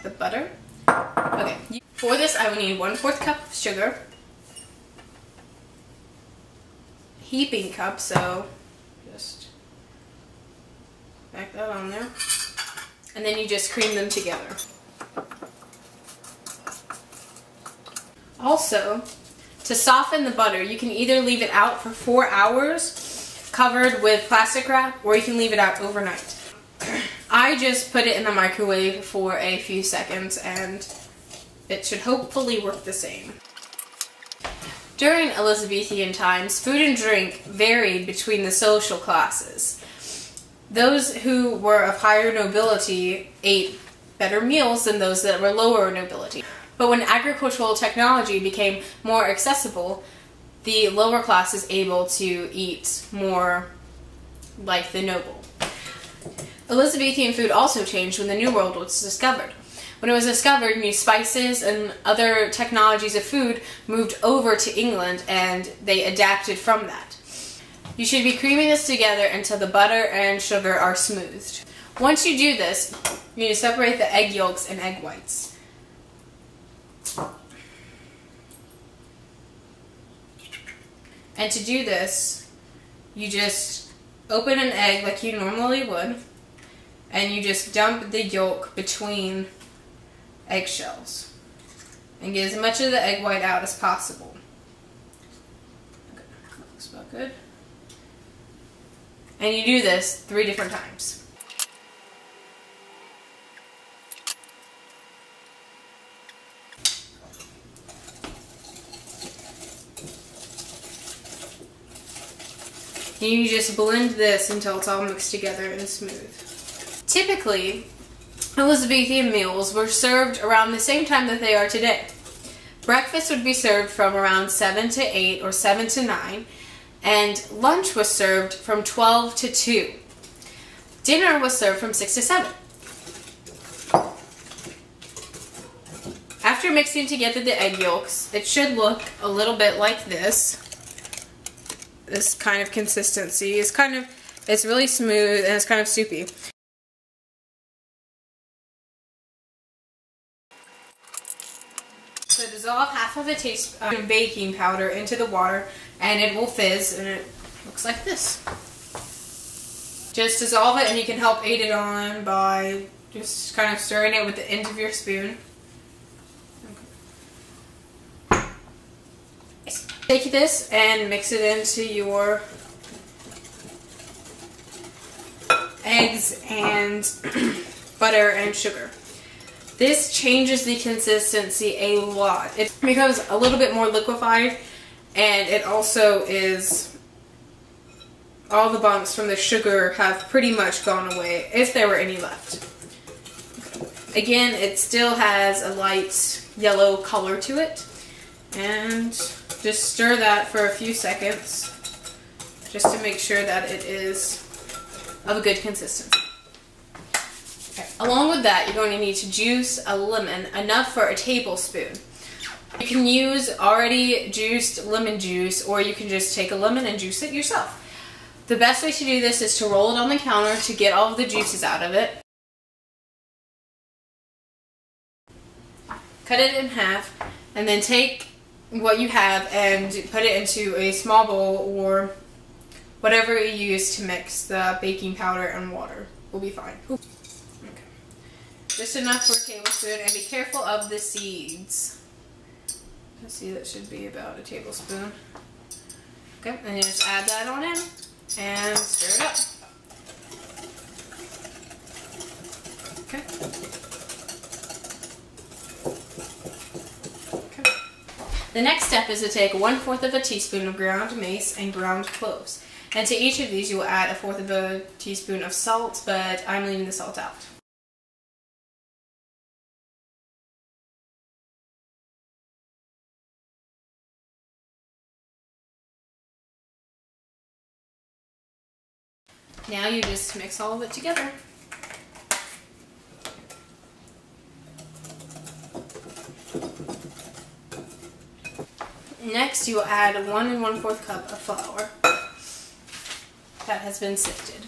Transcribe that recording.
the butter. Okay, for this I will need 1/4 cup of sugar, heaping cup, so just back that on there, and then you just cream them together. Also, to soften the butter, you can either leave it out for 4 hours covered with plastic wrap, or you can leave it out overnight. I just put it in the microwave for a few seconds and it should hopefully work the same. During Elizabethan times, food and drink varied between the social classes. Those who were of higher nobility ate better meals than those that were lower nobility. But when agricultural technology became more accessible, the lower class is able to eat more like the noble. Elizabethan food also changed when the New World was discovered. When it was discovered, new spices and other technologies of food moved over to England and they adapted from that. You should be creaming this together until the butter and sugar are smoothed. Once you do this, you need to separate the egg yolks and egg whites. And to do this, you just open an egg like you normally would, and you just dump the yolk between eggshells and get as much of the egg white out as possible. Okay, that looks about good. And you do this 3 different times. And you just blend this until it's all mixed together and smooth. Typically, Elizabethan meals were served around the same time that they are today. Breakfast would be served from around 7 to 8 or 7 to 9, and lunch was served from 12 to 2. Dinner was served from 6 to 7. After mixing together the egg yolks, it should look a little bit like this. This kind of consistency. It's really smooth and it's kind of soupy. So dissolve half of a teaspoon of baking powder into the water and it will fizz and it looks like this. Just dissolve it and you can help aid it on by just kind of stirring it with the end of your spoon. Okay. Take this and mix it into your eggs and butter and sugar. This changes the consistency a lot. It becomes a little bit more liquefied, and it also is, all the bumps from the sugar have pretty much gone away, if there were any left. Again, it still has a light yellow color to it, and just stir that for a few seconds, just to make sure that it is of a good consistency. Along with that, you're going to need to juice a lemon, enough for a tablespoon. You can use already juiced lemon juice, or you can just take a lemon and juice it yourself. The best way to do this is to roll it on the counter to get all of the juices out of it. Cut it in half, and then take what you have and put it into a small bowl or whatever you use to mix the baking powder and water. Will be fine. Ooh. Just enough for a tablespoon, and be careful of the seeds. Let's see, that should be about a tablespoon. Okay, and you just add that on in and stir it up. Okay. Okay. The next step is to take 1/4 of a teaspoon of ground mace and ground cloves. And to each of these you will add 1/4 of a teaspoon of salt, but I'm leaving the salt out. Now you just mix all of it together. Next, you will add 1 1/4 cup of flour that has been sifted.